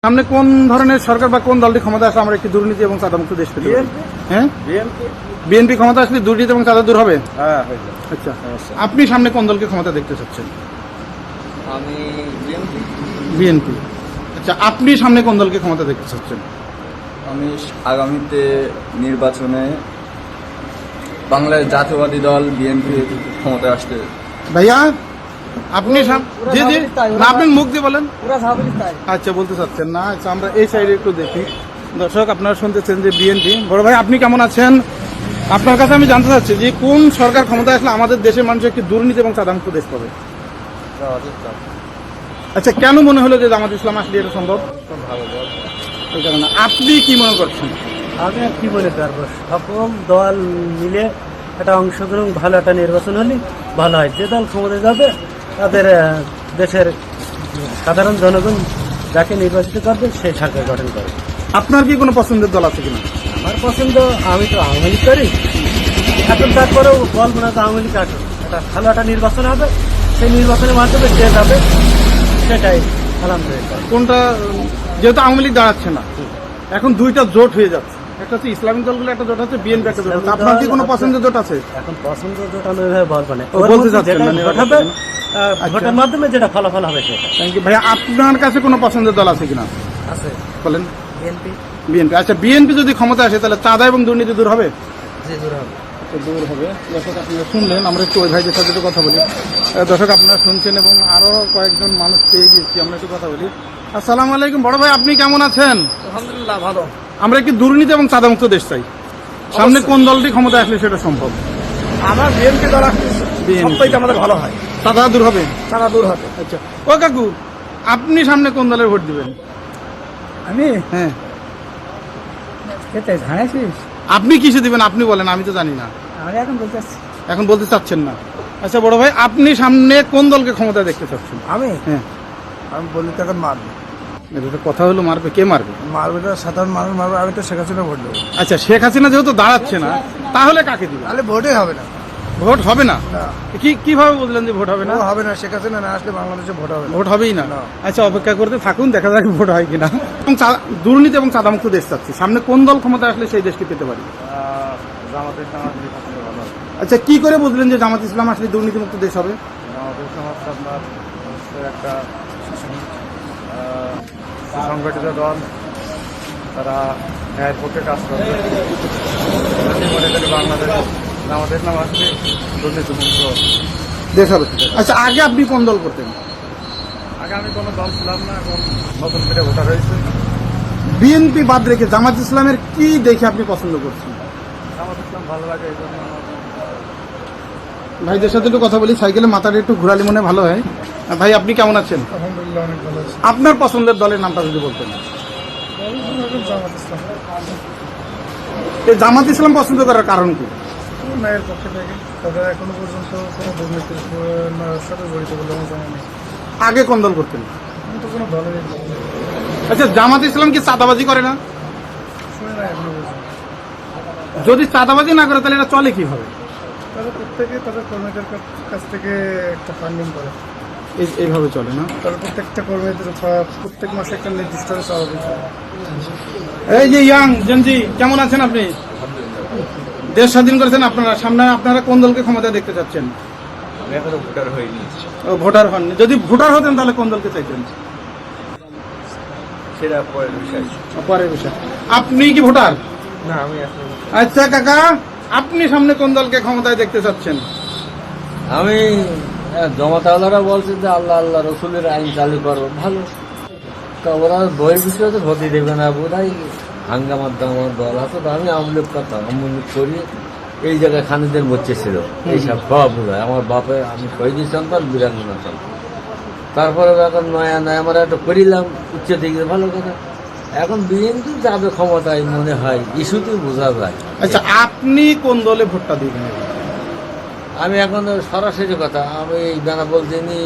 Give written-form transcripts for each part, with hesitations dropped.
সামনে কোন ধরনের সরকার বা কোন দলটি ক্ষমতা আসলে আমরা একটি দুর্নীতি এবং চাঁদামুক্ত দেশ পেতে পারি? হ্যাঁ, বিএনপি ক্ষমতা আসলে দুর্নীতি এবং চাঁদা দূর হবে। আচ্ছা, আপনি সামনে কোন দলকে ক্ষমতা দেখতে চাচ্ছেন? আমি বিএনপি। আচ্ছা, আপনি সামনে কোন দলকে ক্ষমতা দেখতে চাচ্ছেন? আমি আগামীতে নির্বাচনে বাংলাদেশ জাতীয়বাদী দল বিএনপি ক্ষমতায় আসতে। ভাইয়া আপনি জি জি না, আপনি মুখ দিয়ে বলেন। আচ্ছা, বলতে চাচ্ছেন না। আচ্ছা, আমরা এই সাইডে একটু দেখি। দর্শক, আপনারা শুনতেছেন যে বিএনপি। বড় ভাই, আপনি কেমন আছেন? আপনার কাছে আমি জানতে চাচ্ছি যে কোন সরকার ক্ষমতায় আসলে আমাদের দেশের মানুষ একটি দুর্নীতি এবং চাঁদামুক্ত দেশ পাবে? আচ্ছা, কেন মনে হলো যে জামাত ইসলাম আসলে এটা সম্ভব? এই কারণে আপনি কি মনে করছেন? আমি আর কি বলে পারবো, সকল দল মিলে একটা অংশগ্রহণ, ভালো একটা নির্বাচন হলে ভালো হয়। যে দল ক্ষমতায় যাবে তাদের দেশের সাধারণ জনগণ যাকে নির্বাচিত করবে সেই সরকার গঠন করে। আপনার কি কোনো পছন্দের দল আছে কিনা? আমার পছন্দ, আমি তো আওয়ামী লীগ করি, এখন তারপরেও বলবো না তো আওয়ামী লীগ আসো। একটা ভালো একটা নির্বাচন হবে, সেই নির্বাচনের মাধ্যমে যে যাবে সেটাই আলহামদুলিল্লাহ। কোনটা, যেহেতু আওয়ামী লীগ দাঁড়াচ্ছে না, এখন দুইটা জোট হয়ে যাচ্ছে, একটা হচ্ছে ইসলামিক দলগুলো একটা জোট আছে, বিএনপি একটা জোট আছে। আপনার কি কোনো পছন্দের জোট আছে? এখন পছন্দ জোট আমি ওইভাবে বলবো না, বলতে চাচ্ছেন না? ভোট হবে, ভোটের মাধ্যমে যেটা ফলাফল হবে সেটা। থ্যাংক ইউ ভাইয়া। আপনার কাছে কোনো পছন্দের দল আছে কিনা আছে, বলেন। বিএনপি। বিএনপি। আচ্ছা, বিএনপি যদি ক্ষমতা আসে তাহলে চাঁদা এবং দুর্নীতি দূর হবে? জি, দূর হবে। দূর হবে। দর্শক, আপনারা শুনলেন, আমরা একটু ওই ভাইদের সাথে একটু কথা বলি। দর্শক, আপনারা শুনছেন এবং আরো কয়েকজন মানুষ পেয়ে গেছি, আমরা একটু কথা বলি। আসসালামু আলাইকুম। বড় ভাই, আপনি কেমন আছেন? আলহামদুলিল্লাহ, ভালো। আমরা একটি দুর্নীতি এবং চাঁদামুক্ত দেশ চাই। সামনে কোন দলটি ক্ষমতা আসলে সেটা সম্ভব? আমার বিএনপি দল সবটাই আমাদের ভালো হয়, চাঁদা দূর হবে। তারা দূর হবে। আচ্ছা, ও কাকু, আপনি সামনে কোন দলের ভোট দিবেন? আমি হ্যাঁ, সেটাই জানাইছিস, আপনি কিসে দিবেন আপনি বলেন, আমি তো জানি না। আমি এখন বলতে চাচ্ছি এখন বলতে চাচ্ছেন না। আচ্ছা বড় ভাই, আপনি সামনে কোন দলকে ক্ষমতা দেখতে চাচ্ছেন? আমি হ্যাঁ, বলি তো এখন মারবে, এটা তো কথা হলো, মারবে। কে মারবে? মারবে তো সাধারণ মানুষ মারবে। আমি তো শেখ হাসিনা ভোট দেবো। আচ্ছা, শেখ হাসিনা যেহেতু দাঁড়াচ্ছে না, তাহলে কাকে দিবেন? তাহলে ভোটই হবে না। ভোট হবে না? কিভাবে বুঝলেন যে ভোট হবে না? হবে না, শেখ হাসিনা না আসলে বাংলাদেশে ভোট হবে না। ভোট হবেই না? না। আচ্ছা, অপেক্ষা করতে থাকুন, দেখা যাক ভোট হয় কিনা। এবং দুর্নীতি এবং চাঁদামুক্ত দেশ চাচ্ছি, সামনে কোন দল ক্ষমতা আসলে সেই দেশকে পেতে পারি? জামাতের সমাজ ভালো হবে। আচ্ছা, কি করে বুঝলেন যে জামাত ইসলাম আসলে দুর্নীতিমুক্ত দেশ হবে? জামাতের সমাজ আপনার একটা সংগঠিত দল, তারা ন্যায়ের পক্ষে কাজ করবে। মনে করি বাংলাদেশ জামাতের নাম আসলে দুর্নীতিমুক্ত দেশ হবে। আচ্ছা, আগে আপনি কোন দল করতেন? আগে আমি কোনো দল ছিলাম না, এখন নতুন করে ভোটার হয়েছে। বিএনপি বাদ রেখে জামাত ইসলামের কি দেখে আপনি পছন্দ করছেন? জামাত ইসলাম ভালো লাগে, এই জন্য ভাইদের সাথে একটু কথা বলি, সাইকেলে মাথাটা একটু ঘোরালি মনে ভালো হয়। ভাই, আপনি কেমন আছেন? আলহামদুলিল্লাহ অনেক ভালো আছে। আপনার পছন্দের দলের নামটা যদি বলতেন। জামাত ইসলাম এই জামাত ইসলাম পছন্দ করার কারণ কি? ন্যায়ের পক্ষে থেকে, তাদের এখনো পর্যন্ত কোনো দুর্নীতির সাথে জড়িত বলে আমার জানা নেই। আগে কোন দল করতেন? আমি তো কোনো দলের আচ্ছা, জামাত ইসলাম কি চাঁদাবাজি করে না? শুনে নাই এখনো পর্যন্ত। যদি চাঁদাবাজি না করে তাহলে এটা চলে কিভাবে? তারা প্রত্যেকে তাদের কর্মীদের কাছ থেকে একটা ফান্ডিং করে, এইভাবে চলে না? তারা প্রত্যেকটা কর্মীদের প্রত্যেক মাসে একটা নির্দিষ্ট চাওয়া দিতে হয়। এই যে ইয়াং জেনজি, কেমন আছেন আপনি? দেশ স্বাধীন করেছেন আপনারা, সামনে আপনারা কোন দলকে ক্ষমতা দেখতে চাচ্ছেন? আমি এখনো ভোটার হইনি, ও, ভোটার হন। যদি ভোটার হতেন তাহলে কোন দলকে চাইতেন? সেটা পরের বিষয়। পরের বিষয়। আপনি কি ভোটার? না, আমি এখন আচ্ছা কাকা, আপনি সামনে কোন দলকে ক্ষমতায় দেখতে চাচ্ছেন? আমি জমাতাওয়ালারা বলছে যে আল্লাহ আল্লাহ রসুলের আইন চালু করো, ভালো। তা ওরা বইয়ের বিষয়ে তো ভোটই দেবে না, বোধহয় হাঙ্গামার দামার দল আছে। তো আমি আমলিক করতাম, আমলিক করি এই জায়গায় খানিদের বচ্চে ছিল, এইসব সব বোঝায়। আমার বাপে, আমি শহীদ সন্তান, বীরাঙ্গনা সন্তান। তারপরে এখন নয়া নয়া আমরা একটা করিলাম, উচ্চ দিকে ভালো কথা। এখন বিএনপি যাবে ক্ষমতায় মনে হয়, ইস্যুতেই বোঝা যায়। আচ্ছা, আপনি কোন দলে ভোটটা দিবেন? আমি এখন সরাসরি কথা, আমি এই গানা বলতেনি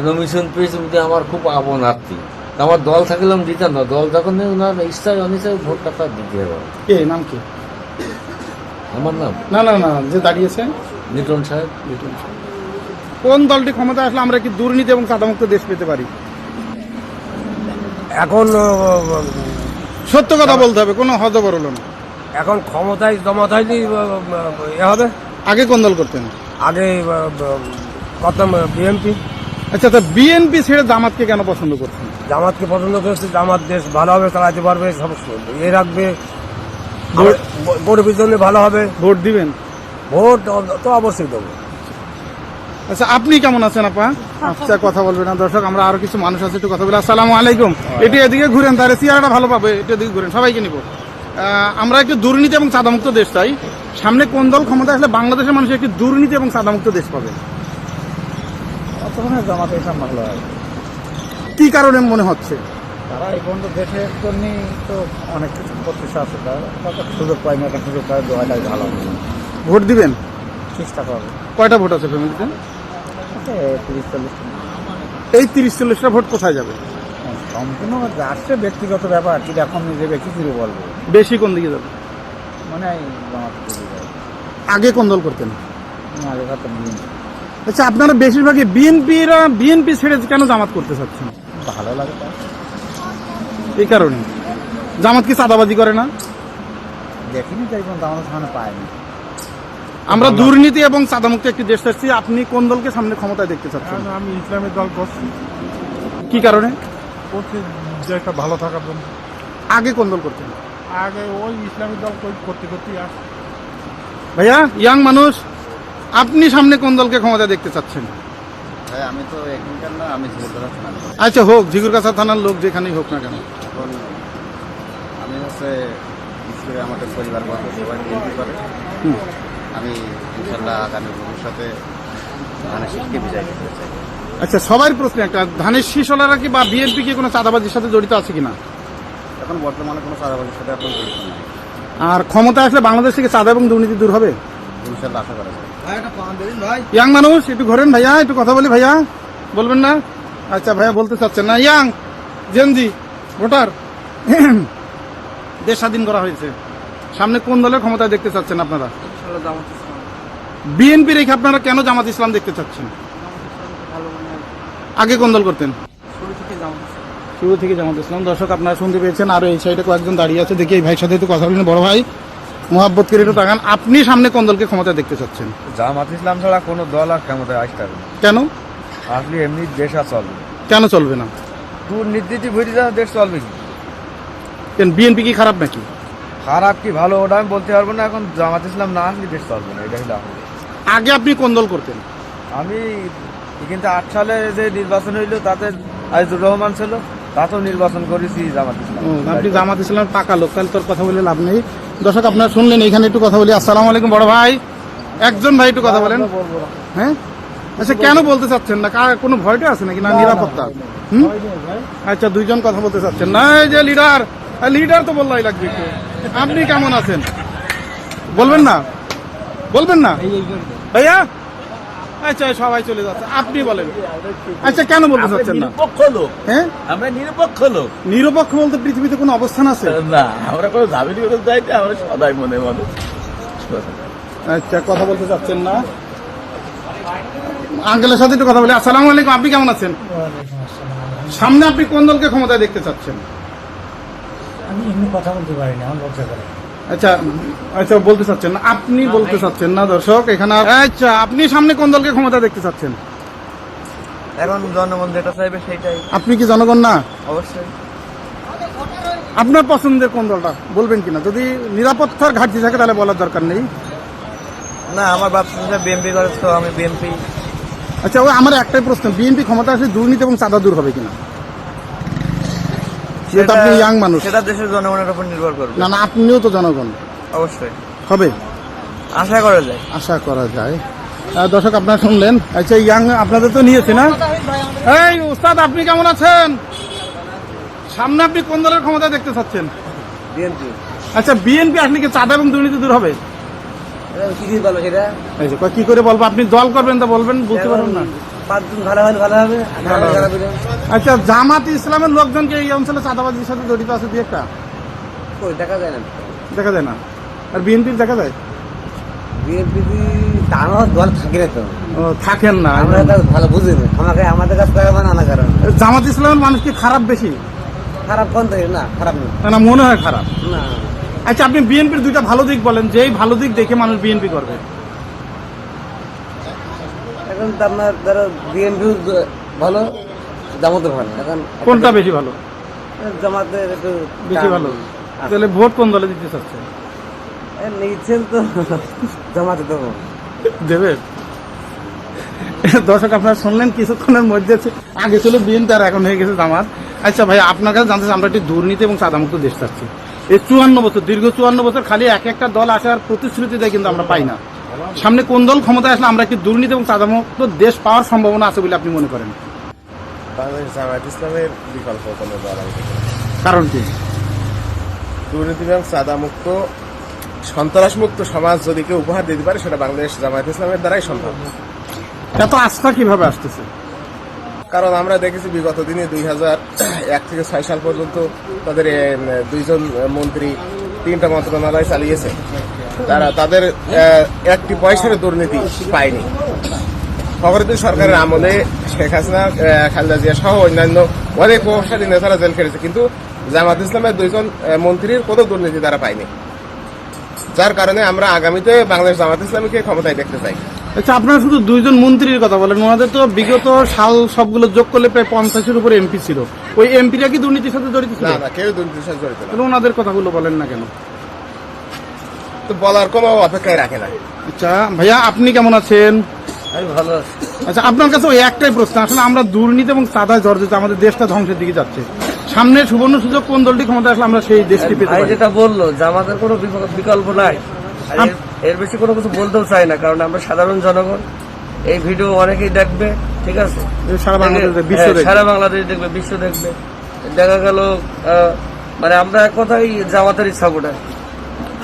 নমিশন পেয়েছি বুঝে আমার খুব আপন আত্মী। আমার দল থাকলাম দিতাম না, দল যখন নেই ওনার ইচ্ছায় অনিচ্ছায় ভোটটা তার দিতে হবে। কে নাম কি? আমার নাম না না না, যে দাঁড়িয়েছে লিটন সাহেব। কোন দলটি ক্ষমতা আসলে আমরা কি দুর্নীতি এবং চাঁদামুক্ত দেশ পেতে পারি? এখন সত্য কথা বলতে হবে, কোনো হজবর হলো না। এখন ক্ষমতায় জমাত হয়নি এ হবে। আগে কোন দল করতেন? আগে করতাম বিএনপি। আচ্ছা, তা বিএনপি ছেড়ে জামাতকে কেন পছন্দ করছেন? জামাতকে পছন্দ করছে, জামাত দেশ ভালোভাবে চালাতে পারবে, সব এ রাখবে, গরিবের জন্য ভালো হবে। ভোট দিবেন? ভোট তো অবশ্যই দেবো। আচ্ছা, আপনি কেমন আছেন আপা? আচ্ছা, কথা বলবেন না দর্শক, আমরা আরো কিছু মানুষ আছে, একটু কথা বলি। আসসালামু আলাইকুম। এটি এদিকে ঘুরেন, তাহলে চেয়ারটা ভালো পাবে। এটা এদিকে ঘুরেন, সবাইকে নিব। আমরা একটু দুর্নীতি এবং চাঁদামুক্ত দেশ চাই। সামনে কোন দল ক্ষমতা আসলে বাংলাদেশের মানুষ একটি দুর্নীতি এবং চাঁদামুক্ত দেশ পাবে? জামাতে ইসলাম ভালো হয়। কি কারণে মনে হচ্ছে? তারা এই পর্যন্ত দেশের জন্য তো অনেক কিছু করতে চাচ্ছে, তারা সুযোগ পায় না, একটা সুযোগ পায়, দোয়াটাই ভালো হবে। ভোট দিবেন? চেষ্টা করবে। কয়টা ভোট আছে ফ্যামিলিতে? 30-40 এই 30-40টা ভোট কোথায় যাবে? সম্পূর্ণ রাষ্ট্রের ব্যক্তিগত ব্যাপার, কিন্তু এখন নিজে কি শুরু বলবো, বেশি কোন দিকে যাবে? মানে জামাত আগে কোন দল করতেন? আগে করতাম বিএনপি। আচ্ছা, আপনারা বেশিরভাগই বিএনপি ছেড়ে কেন জামাত করতে চাচ্ছেন? ভালো লাগে তার, এই কারণে। জামাত কি চাঁদাবাজি করে না? দেখিনি তাই কোনো আমাদের সামনে পায়নি। আমরা দুর্নীতি এবং চাঁদামুক্ত একটি দেশ চাচ্ছি। আপনি কোন দলকে সামনে ক্ষমতায় দেখতে চাচ্ছেন? আমি ইসলামের দল করছি, কি কারণে? করছি যে একটা ভালো থাকার জন্য। আগে কোন দল করতেন? আগে ওই ইসলামী দল করতে করতেই আসছে। ভাইয়া, ইয়াং মানুষ, আপনি সামনে কোন দলকে ক্ষমতায় দেখতে চাচ্ছেন? আমি তো এখানকার না, আমি ঝিলতলা থানার লোক। আচ্ছা, হোক, ঝিগুরগাছা থানার লোক যেখানেই হোক না কেন। এখন আমি হচ্ছে স্কুলে আমাদের পরিবারবর্গ সবাই বিএনপি করে। হুম। আমি ইনশাল্লাহ আগামী ভবিষ্যতে ধানের শীষকে বিজয় করতে চাই। আচ্ছা, সবার প্রশ্ন একটা, ধানের শীষওয়ালারা কি বা বিএনপি কি কোনো চাঁদাবাজির সাথে জড়িত আছে কিনা? এখন বর্তমানে কোনো চাঁদাবাজির সাথে এখন জড়িত নাই। আর ক্ষমতা আসলে বাংলাদেশ থেকে চাঁদা এবং দুর্নীতি দূর হবে? ইনশাল্লাহ আশা করা যায়। ইয়াং মানুষ, একটু ঘোরেন ভাইয়া, একটু কথা বলি ভাইয়া, বলবেন না? আচ্ছা ভাইয়া, বলতে চাচ্ছেন না? ইয়াং জেনজি ভোটার, দেশ স্বাধীন করা হয়েছে, সামনে কোন দলের ক্ষমতায় দেখতে চাচ্ছেন আপনারা? বিএনপি রেখে আপনারা কেন জামাত ইসলাম দেখতে চাচ্ছেন? আগে কোন দল করতেন? শুরু থেকে জামাত ইসলাম। দর্শক, আপনারা শুনতে পেয়েছেন। আরো এই সাইডে কয়েকজন দাঁড়িয়ে আছে, দেখি এই ভাইয়ের সাথে একটু কথা বলেন। বড় ভাই, মোহাব্বত করে একটু তাকান। আপনি সামনে কোন দলকে ক্ষমতায় দেখতে চাচ্ছেন? জামাত ইসলাম ছাড়া কোনো দল আর ক্ষমতায় আসতে পারবে না। কেন? আসলে এমনি দেশ আর চলবে না। কেন চলবে না? দুর্নীতি ভরে যাওয়া দেশ চলবে কি? কেন, বিএনপি কি খারাপ নাকি? খারাপ কি ভালো ওটা আমি বলতে পারবো না। এখন জামাত ইসলাম না আসলে দেশ চলবে না, এটা হলো আমার। আগে আপনি কোন দল করতেন? আমি কিন্তু 8 সালে যে নির্বাচন হইলো তাতে আজিজুর রহমান ছিল, তাতেও নির্বাচন করেছি জামাত ইসলাম। আপনি জামাত ইসলাম টাকা লোক, তাহলে তোর কথা বলে লাভ নেই। দর্শক, আপনারা শুনলেন, এখানে একটু কথা বলি। আসসালামু আলাইকুম বড় ভাই, একজন ভাই একটু কথা বলেন। হ্যাঁ, আচ্ছা, কেন বলতে চাচ্ছেন না? কোনো ভয়টা আছে নাকি, না নিরাপত্তা? আচ্ছা, দুইজন কথা বলতে চাচ্ছেন না। এই যে লিডার তো বললাই লাগবে একটু। আপনি কেমন আছেন বলবেন না? বলবেন না ভাইয়া? আচ্ছা, সবাই চলে যাচ্ছে, আপনি বলেন। আচ্ছা, কেন বলতে চাচ্ছেন না? নিরপেক্ষ লোক, হ্যাঁ, আমরা নিরপেক্ষ লোক নিরপেক্ষ বলতে পৃথিবীতে কোনো অবস্থান আছে? না, আমরা কোনো ঝামেলি করে যাই না, আমরা সদাই মনে মনে। আচ্ছা, কথা বলতে চাচ্ছেন না। আঙ্কেলের সাথে একটু কথা বলি। আসসালামু আলাইকুম, আপনি কেমন আছেন? সামনে আপনি কোন দলকে ক্ষমতায় দেখতে চাচ্ছেন? আমি এমনি কথা বলতে পারি না, আমার লজ্জা করে। আচ্ছা আচ্ছা, বলতে চাচ্ছেন না, আপনি বলতে চাচ্ছেন না। দর্শক, এখানে আচ্ছা, আপনি সামনে কোন দলকে ক্ষমতা দেখতে চাচ্ছেন? এখন জনগণ যেটা চাইবে সেটাই। আপনি কি জনগণ না? অবশ্যই। আপনার পছন্দের কোন দলটা বলবেন কিনা? যদি নিরাপত্তার ঘাটতি থাকে তাহলে বলার দরকার নেই। না, আমার বাচ্চা বিএনপি করে, তো আমি বিএনপি। আচ্ছা, ওই আমার একটাই প্রশ্ন, বিএনপি ক্ষমতা আসলে দুর্নীতি এবং চাঁদা দূর হবে কিনা? যেটা আপনি ইয়াং মানুষ, সেটা দেশের জনগণের উপর নির্ভর করবে। না না, আপনিও তো জনগণ। অবশ্যই হবে, আশা করা যায়। আশা করা যায়। দর্শক, আপনারা শুনলেন। আচ্ছা, ইয়াং আপনাদের তো নিয়েছে না? এই উস্তাদ, আপনি কেমন আছেন? সামনে আপনি কোন দলের ক্ষমতা দেখতে চাচ্ছেন? বিএনপি আচ্ছা, বিএনপি আসলে কি চাঁদা এবং দুর্নীতি দূর হবে? কি বলো সেটা? এই যে কি করে বলবো? আপনি দল করবেন তা বলবেন, বলতে পারবেন না। 5 দিন ভালো হলে ভালো হবে। আচ্ছা, জামাত ইসলামের লোকজনকে এই অঞ্চলে চাঁদাবাজির সাথে জড়িত আছে দুই একটা? কই দেখা যায় না, দেখা যায় না। আর বিএনপির দেখা যায়? বিএনপি আমার দল থাকে না তো, ও, থাকেন না। আমরা ভালো বুঝি না, আমাদের কাছে করে মানে না কারণ। জামাত ইসলামের মানুষ কি খারাপ বেশি? খারাপ বন্ধ না, খারাপ না। না মনে হয় খারাপ। না আচ্ছা আপনি বিএনপির দুইটা ভালো দিক বলেন, যেই ভালো দিক দেখে মানুষ বিএনপি করবে। এখন তো আপনার ধরো বিএনপি ভালো, জামাতে ভালো। এখন কোনটা বেশি ভালো? জামাতের একটু বেশি ভালো। তাহলে ভোট কোন দলে দিতে চাচ্ছেন? নিচ্ছেন তো জামাতে দেবো। দেবে। দর্শক আপনারা শুনলেন কিছুক্ষণের মধ্যে আগে ছিল বিএনপি আর এখন হয়ে গেছে জামাত। আচ্ছা ভাই আপনার কাছে জানতে চাই, আমরা একটি দুর্নীতি এবং সাদামুক্ত দেশ চাচ্ছি। এই 54 বছর, দীর্ঘ 54 বছর খালি এক একটা দল আসার প্রতিশ্রুতি দেয়, কিন্তু আমরা পাই না। সামনে কোন দল ক্ষমতায় আসলে আমরা একটি দুর্নীতি এবং সাদামুক্ত দেশ পাওয়ার সম্ভাবনা আছে বলে আপনি মনে করেন? বাংলাদেশ জামায়াত ইসলামের বিকল্প কোনো দল আমি দেখি না। কারণ কি? দুর্নীতি এবং সাদামুক্ত সন্ত্রাসমুক্ত সমাজ যদি কেউ উপহার দিতে পারে সেটা বাংলাদেশ জামায়াত ইসলামের দ্বারাই সম্ভব। এত আস্থা কিভাবে আসতেছে? কারণ আমরা দেখেছি বিগত দিনে 2001 থেকে 6 সাল পর্যন্ত তাদের 2জন মন্ত্রী 3টা মন্ত্রণালয় চালিয়েছে, তারা তাদের একটি পয়সার দুর্নীতি পায়নি। ফখরুদ্দিন সরকারের আমলে শেখ হাসিনা, খালেদা জিয়া সহ অন্যান্য অনেক প্রভাবশালী নেতারা জেল খেটেছে, কিন্তু জামাত ইসলামের 2জন মন্ত্রীর কোনো দুর্নীতি তারা পায়নি। যার কারণে আমরা আগামীতে বাংলাদেশ জামাত ইসলামীকে ক্ষমতায় দেখতে চাই। আচ্ছা আপনারা শুধু 2জন মন্ত্রীর কথা বলেন, ওনাদের তো বিগত সাল সবগুলো যোগ করলে প্রায় 50-এর উপরে এমপি ছিল। ওই এমপিরা কি দুর্নীতির সাথে জড়িত ছিল? না, কেউ দুর্নীতির সাথে জড়িত না। তাহলে ওনাদের কথাগুলো বলেন না কেন? তো বলার কোনো অপেক্ষায় রাখে না। আচ্ছা ভাইয়া আপনি কেমন আছেন? আমি ভালো আছি। আচ্ছা আপনার কাছে ওই একটাই প্রশ্ন, আসলে আমরা দুর্নীতি এবং সাদায় জর্জরিত, আমাদের দেশটা ধ্বংসের দিকে যাচ্ছে। সামনে সুবর্ণ সুযোগ কোন দলটি ক্ষমতা আসলে আমরা সেই দেশটি পেতে ভাই পারি? যেটা বললো জামাতের কোনো বিকল্প নাই। আর এর বেশি কোনো কিছু বলতেও চাই না, কারণ আমরা সাধারণ জনগণ। এই ভিডিও অনেকেই দেখবে, ঠিক আছে? সারা বাংলাদেশ বিশ্ব হ্যাঁ, দেখবে। সারা বাংলাদেশ দেখবে, বিশ্ব দেখবে। দেখা গেল মানে আমরা এক কথাই জামাতের ইচ্ছা গোটা।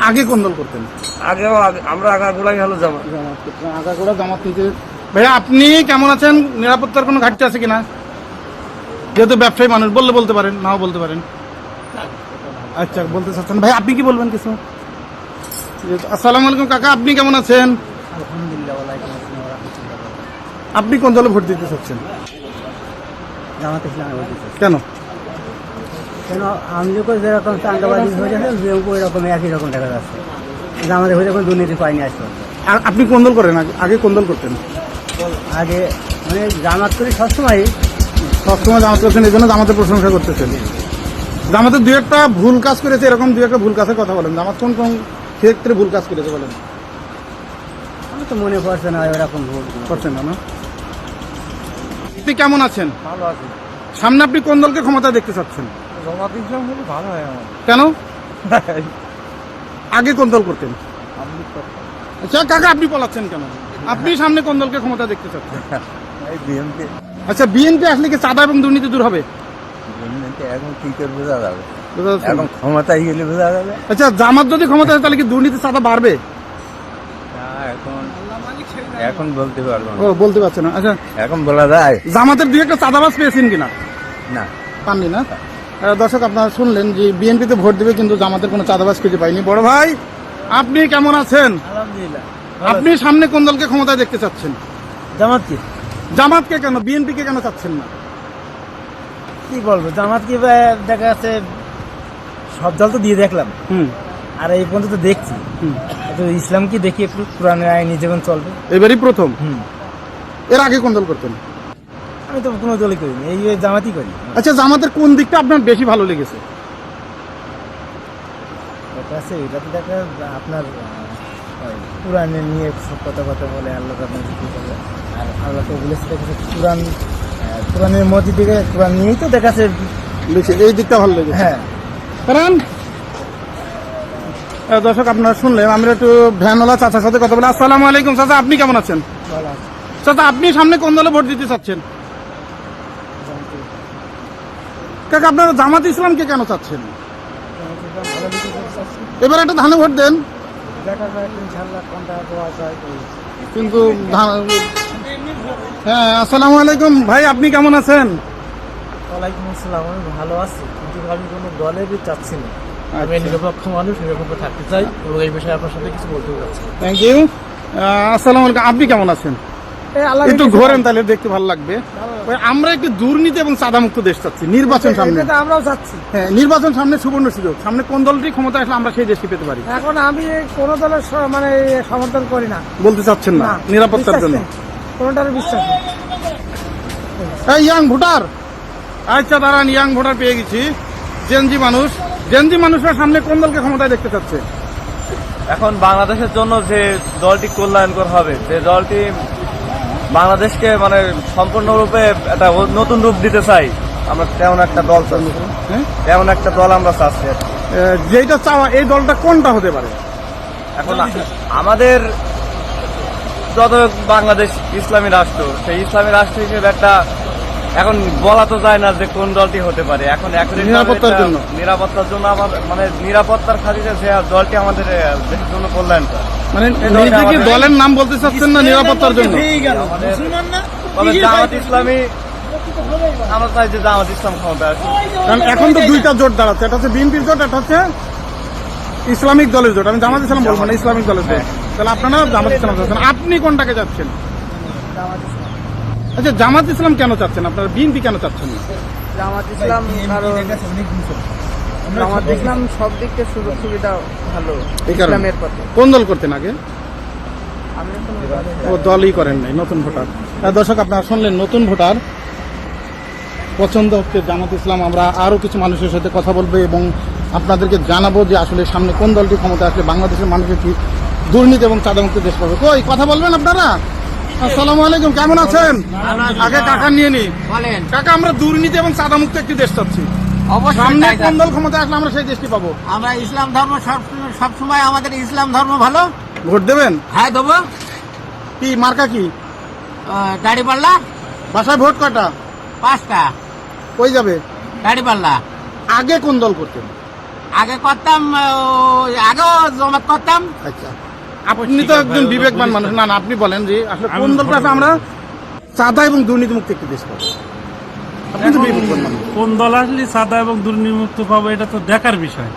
আগে কোন দল করতেন? আমরা আগাগোড়াই হলো জামাত। আগাগোড়া জামাত নিতে। ভাইয়া আপনি কেমন আছেন? নিরাপত্তার কোনো ঘাটতি আছে কিনা? যেহেতু ব্যবসায়ী মানুষ, বললে বলতে পারেন, নাও বলতে পারেন। আচ্ছা বলতে চাচ্ছেন। ভাই আপনি কি বলবেন কিছু? আসসালামু আলাইকুম কাকা, আপনি কেমন আছেন? আপনি কোন দলে ভোট দিতে চাচ্ছেন? জামাত ইসলামে ভোট দিতে। কেন? কেন আমি যখন যেরকম চাঁদাবাজি হয়ে যাচ্ছে ওই রকম একই রকম দেখা যাচ্ছে। আমাদের হয়ে যখন দুর্নীতি পাইনি আসতে। আর আপনি কোন দল করেন? আগে কোন দল করতেন? আগে মানে জামাত করি সবসময়। সবসময় জামাত করছেন, এই জন্য জামাতের প্রশংসা করতেছেন। জামাতের দুই একটা ভুল কাজ করেছে, এরকম দুই একটা ভুল কাজের কথা বলেন। জামাত কোন কোন ক্ষেত্রে ভুল কাজ করেছে বলেন? আমি তো মনে পড়ছে না এরকম ভুল করছেন না? আপনি কেমন আছেন? ভালো আছে। সামনে আপনি কোন দলকে ক্ষমতা দেখতে চাচ্ছেন? জামাত ইসলাম হলে ভালো হয় আমার। কেন? আগে কোন দল করতেন? আচ্ছা কাকা আপনি পলাচ্ছেন কেন? আপনি সামনে কোন দলকে ক্ষমতা দেখতে চাচ্ছেন? বিএনপি আচ্ছা বিএনপি আসলে কি চাঁদা এবং দুর্নীতি দূর হবে? এখন কি করে বোঝা যাবে? বুঝতে পারছেন? এখন ক্ষমতায় গেলে বোঝা যাবে। আচ্ছা জামাত যদি ক্ষমতা আসে তাহলে কি দুর্নীতি চাঁদা বাড়বে? এখন বলতে পারবো ও বলতে পারছেন না। আচ্ছা এখন বলা যায় জামাতের দুই একটা চাঁদাবাজ পেয়েছেন কিনা? না। পাননি না? দর্শক আপনারা শুনলেন যে বিএনপিতে ভোট দেবে কিন্তু জামাতের কোনো চাঁদাবাজ খুঁজে পাইনি। বড় ভাই আপনি কেমন আছেন? আলহামদুলিল্লাহ। আপনি সামনে কোন দলকে ক্ষমতায় দেখতে চাচ্ছেন? জামাতকে জামাতকে কেন? বিএনপিকে কেন চাচ্ছেন না? কি বলবো, জামাতকে দেখা যাচ্ছে সব দল তো দিয়ে দেখলাম, হুম আর এই পর্যন্ত তো দেখছি। তো ইসলামকে দেখি একটু কোরআনের আইন যেমন চলবে। এবারই প্রথম। এর আগে কোন দল করতেন? আমি তো কোনো দলই করিনি, এই জামাতই করি। আচ্ছা জামাতের কোন দিকটা আপনার বেশি ভালো লেগেছে? আছে এটা তো দেখা আপনার কোরআনের নিয়ে সব কথা বলে আল্লাহ আর আল্লাহ তো বলেছে কোরআনের মধ্যে দিকে কোরআন নিয়েই তো দেখাচ্ছে বেশি এই দিকটা ভালো লেগেছে। হ্যাঁ কারণ দর্শক আপনারা শুনলেন, আমরা একটু ভ্যানওয়ালা চাচার সাথে কথা বলি। আসসালামু আলাইকুম চাচা, আপনি কেমন আছেন? চাচা আপনি সামনে কোন দলে ভোট দিতে চাচ্ছেন? কাকা আপনারা জামাত ইসলামকে কেন চাচ্ছেন? এবার একটা ধানে ভোট দেন, কিন্তু হ্যাঁ। আসসালামু আলাইকুম ভাই, আপনি কেমন আছেন? ওয়ালাইকুম আসসালাম। আমি ভালো আছি, কিন্তু আমি কোনো দলেরই চাচ্ছি না। আমি নিরপেক্ষ মানুষ, নিরপেক্ষ থাকতে চাই এবং এই বিষয়ে আপনার সাথে কিছু বলতে চাচ্ছি। Thank you. আসসালামু আলাইকুম, আপনি কেমন আছেন? একটু ঘোরেন তাহলে দেখতে ভালো লাগবে। ওই আমরা একটি দুর্নীতি এবং চাঁদামুক্ত দেশ চাচ্ছি, নির্বাচন সামনে। আমরাও চাচ্ছি। হ্যাঁ, নির্বাচন সামনে, সুবর্ণ সুযোগ। সামনে কোন দলটি ক্ষমতা আসলে আমরা সেই দেশটি পেতে পারি? এখন আমি কোন দলের মানে সমর্থন করি না, বলতে চাচ্ছেন না, নিরাপত্তার জন্য। কোনটার বিশ্বাস নেই। এই ইয়াং ভোটার, আচ্ছা দাঁড়ান, ইয়াং ভোটার পেয়ে গেছি। জেনজি মানুষ, জেনজি মানুষরা সামনে কোন দলকে ক্ষমতায় দেখতে চাচ্ছে? এখন বাংলাদেশের জন্য যে দলটি কল্যাণকর হবে, যে দলটি বাংলাদেশকে মানে সম্পূর্ণরূপে একটা নতুন রূপ দিতে চাই, আমরা তেমন একটা দল চাচ্ছি। হ্যাঁ? তেমন একটা দল আমরা চাচ্ছি আর কি। যেটা চাওয়া, এই দলটা কোনটা হতে পারে? এখন আমাদের যত বাংলাদেশ ইসলামী রাষ্ট্র, সেই ইসলামী রাষ্ট্র হিসেবে একটা এখন বলা তো যায় না যে কোন দলটি হতে পারে। এখন নিরাপত্তার জন্য। নিরাপত্তার জন্য আমাদের মানে নিরাপত্তার খাতিরে যে দলটি আমাদের দেশের জন্য কল্যাণকর। মানে নিজেকে দলের নাম বলতে চাচ্ছেন না নিরাপত্তার জন্য? তবে জামাত ইসলামী, আমরা চাই যে জামাত ইসলাম ক্ষমতা আসুক। কারণ এখন তো দুইটা জোট দাঁড়াচ্ছে, একটা হচ্ছে বিএনপির জোট, একটা হচ্ছে ইসলামিক দলের জোট। আমি জামাত ইসলাম বলবো না, ইসলামিক দলের জোট। তাহলে আপনারা জামাত ইসলাম চাচ্ছেন, আপনি কোনটাকে চাচ্ছেন? আচ্ছা, জামাত ইসলাম কেন চাচ্ছেন আপনারা, বিএনপি কেন চাচ্ছেন না? জামাত ইসলাম কারণ জামাত ইসলাম সব দিক থেকে সুযোগ সুবিধা ভালো এই কারণে। ইসলামের পথে। কোন দল করতেন আগে? আমি এখন ও দলই করেন নাই, নতুন ভোটার। দর্শক আপনারা শুনলেন, নতুন ভোটার পছন্দ হচ্ছে জামাত ইসলাম। আমরা আরো কিছু মানুষের সাথে কথা বলবো এবং আপনাদেরকে জানাবো যে আসলে সামনে কোন দলটি ক্ষমতা আসলে বাংলাদেশের মানুষের কি দুর্নীতি এবং চাঁদামুক্ত দেশ পাবে। কই কথা বলবেন আপনারা? আসসালামু আলাইকুম, কেমন আছেন? আগে কাকা নিয়ে নি। বলেন। কাকা, আমরা দুর্নীতি এবং চাঁদামুক্ত একটি দেশ চাচ্ছি, অবশ্যই সামনে কোন দল ক্ষমতা আসলে আমরা সেই দেশটি পাবো? আমরা ইসলাম ধর্ম সবসময় আমাদের ইসলাম ধর্ম ভালো। ভোট দেবেন? হ্যাঁ দেবো। কি মার্কা কি? দাড়ি পাল্লা বাসায় ভোট কটা? 5টা। কই যাবে? দাড়ি পাল্লা। আগে কোন দল করতেন? আগে করতাম, আগেও জমাত করতাম। আচ্ছা, আপনি তো একজন বিবেকবান মানুষ। না না, আপনি বলেন যে আসলে কোন দলটা আছে আমরা চাঁদা এবং দুর্নীতি মুক্ত একটি দেশ পাবো? আপনি তো বিবেকবান মানুষ। কোন দল আসলে সাদা এবং দুর্নীতিমুক্ত পাবো এটা তো দেখার বিষয়,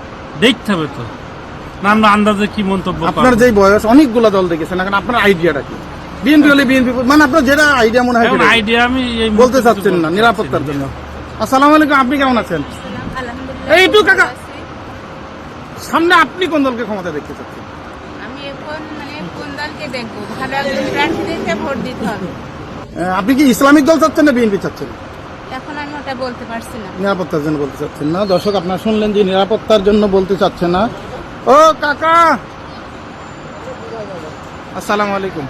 দেখতে হবে তো। না আমরা আন্দাজে কি মন্তব্য আপনার যেই বয়স, অনেকগুলো দল দেখেছেন, এখন আপনার আইডিয়াটা কি? বিএনপি হলে বিএনপি, মানে আপনার যেটা আইডিয়া মনে হয় সেটাই। আইডিয়া আমি এই বলতে চাচ্ছেন না নিরাপত্তার জন্য। আসসালামু আলাইকুম, আপনি কেমন আছেন? এইটু কাকা, সামনে আপনি কোন দলকে ক্ষমতা দেখতে চাচ্ছেন? আমি এখন মানে কোন দলকে দেখবো, ভালো একজন প্রার্থীদেরকে ভোট দিতে হবে। আপনি কি ইসলামিক দল চাচ্ছেন না বিএনপি চাচ্ছেন? এখন আমি ওটা বলতে পারছি না। নিরাপত্তার জন্য বলতে চাচ্ছেন না। দর্শক আপনারা শুনলেন যে নিরাপত্তার জন্য বলতে চাচ্ছে না। ও কাকা, আসসালামু আলাইকুম,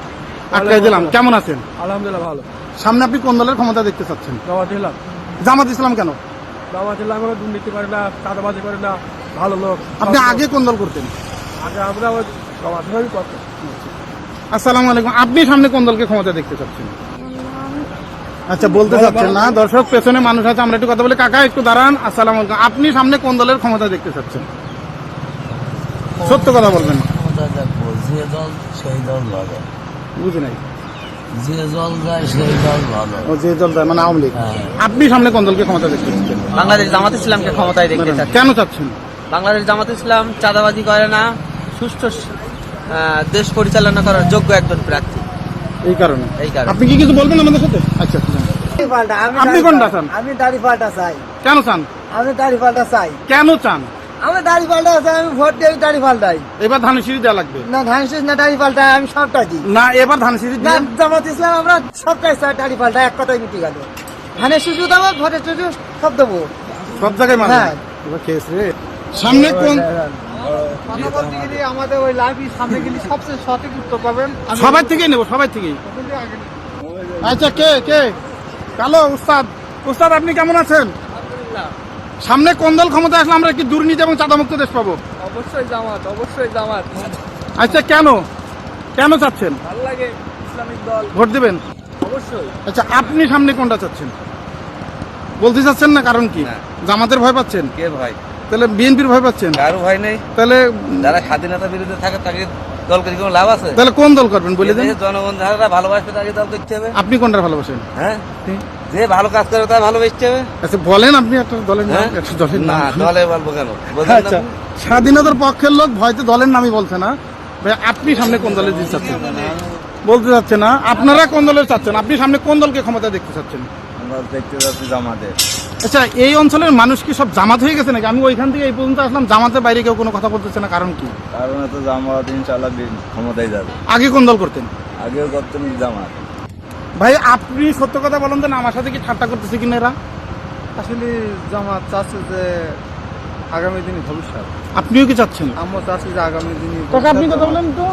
আটকাই দিলাম, কেমন আছেন? আলহামদুলিল্লাহ ভালো। সামনে আপনি কোন দলের ক্ষমতা দেখতে চাচ্ছেন? জামাত ইসলাম। জামাত ইসলাম কেন? জামাত ইসলাম আমরা দুর্নীতি করে না, চাঁদাবাজি করে না, ভালো লোক। আপনি আগে কোন দল করতেন? আগে আমরা জামাত ইসলামই করতাম। আসসালামু আলাইকুম, আপনি সামনে কোন দলকে ক্ষমতা দেখতে চাচ্ছেন? আচ্ছা, বলতে চাচ্ছেন না। দর্শক পেছনে মানুষ আছে, আমরা একটু কথা বলি। কাকা একটু দাঁড়ান। আসসালামু আলাইকুম, আপনি সামনে কোন দলের ক্ষমতা দেখতে চাচ্ছেন? সত্য কথা বলবেন। যে দল সেই দল ভালো, বুঝি নাই। যে দল যায় সেই দল ভালো। ও যে দল যায় মানে আওয়ামী লীগ। আপনি সামনে কোন দলকে ক্ষমতা দেখতে চাচ্ছেন? বাংলাদেশ জামাত ইসলামকে ক্ষমতায় দেখতে চাচ্ছি। কেন চাচ্ছেন? বাংলাদেশ জামাত ইসলাম চাঁদাবাজি করে না, সুষ্ঠু দেশ পরিচালনা করার যোগ্য একজন প্রার্থী। এই কারণে। এই কারণে। আপনি কি কিছু বলবেন আমাদের সাথে? আচ্ছা, আপনি কোনটা চান? আমি দাড়ি পাল্টা চাই। কেন চান? আমি দাড়ি পাল্টা চাই। কেন চান? আমি দাড়ি পাল্টা চাই, আমি ভোট দিয়ে দাড়ি পাল্টাই। এবার ধান সিঁড়ি দেওয়া লাগবে না ধান শেষ না দাড়ি পাল্টা, আমি সবটাই দিই। না, এবার ধান সিঁড়ি না দিন। জামাত ইসলাম আমরা সবটাই চাই, দাড়ি পাল্টা এক কথাই মিটে গেল। ধানের শিশু দেবো, ভোটের শিশু সব দেবো। সব জায়গায় মানে হ্যাঁ। এবার খেয়েছে রে। সামনে কোন আমাদের ওই লাইফ সামনে গেলে সবচেয়ে সঠিক উত্তর পাবেন। সবাই থেকেই নেবো, সবাই থেকেই। আচ্ছা, কে কে? কালো উস্তাদ, উস্তাদ আপনি কেমন আছেন? সামনে কোন দল ক্ষমতা আসলে আমরা কি দুর্নীতি এবং চাঁদামুক্ত দেশ পাবো? অবশ্যই জামাত, অবশ্যই জামাত। আচ্ছা, কেন কেন চাচ্ছেন? ভালো লাগে ইসলামিক দল। ভোট দেবেন? অবশ্যই। আচ্ছা, আপনি সামনে কোনটা চাচ্ছেন? বলতে চাচ্ছেন না, কারণ কি? জামাতের ভয় পাচ্ছেন? কে ভাই? তাহলে বিএনপির ভয় পাচ্ছেন? কারো ভাই নেই। তাহলে যারা স্বাধীনতা বিরুদ্ধে থাকে তাকে দল করে কোনো লাভ আছে? তাহলে কোন দল করবেন বলে দেন? জনগণ যারা ভালোবাসবে তাকে দল করতে হবে। আপনি কোনটা ভালোবাসেন? হ্যাঁ, যে ভালো কাজ করে তার ভালোবাসতে হবে। আচ্ছা, বলেন আপনি একটা দলের নাম। হ্যাঁ? একটা দলের না, নাম। দলে বলবো কেন? বোঝেন না আচ্ছা, আপনি? স্বাধীনতার পক্ষের লোক ভয়তে দলের নামই বলছে না। ভাই, আপনি সামনে কোন দলের দিতে চাচ্ছেন? বলতে চাচ্ছে না। আপনারা কোন দলের চাচ্ছেন? আপনি সামনে কোন দলকে ক্ষমতা দেখতে চাচ্ছেন? আমরা দেখতে যাচ্ছি জামাতে। আচ্ছা, এই অঞ্চলের মানুষ কি সব জামাত হয়ে গেছে নাকি? আমি ওইখান থেকে এই পর্যন্ত আসলাম, জামাতের বাইরে কেউ কোনো কথা বলতেছে না, কারণ কি? কারণ তো জামাত ইনশাআল্লাহ ক্ষমতায় যাবে। আগে কোন দল করতেন? আগেও করতেন জামাত। ভাই আপনি সত্য কথা বলেন তো, আমার সাথে কি ঠাট্টা করতেছে কিনা এরা? আসলে জামাত চাচ্ছে যে আগামী দিনে ভবিষ্যৎ। আপনিও কি চাচ্ছেন? আমরা চাচ্ছি যে আগামী দিনে আপনি কথা বলেন তো।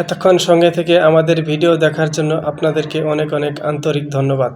এতক্ষণ সঙ্গে থেকে আমাদের ভিডিও দেখার জন্য আপনাদেরকে অনেক অনেক আন্তরিক ধন্যবাদ।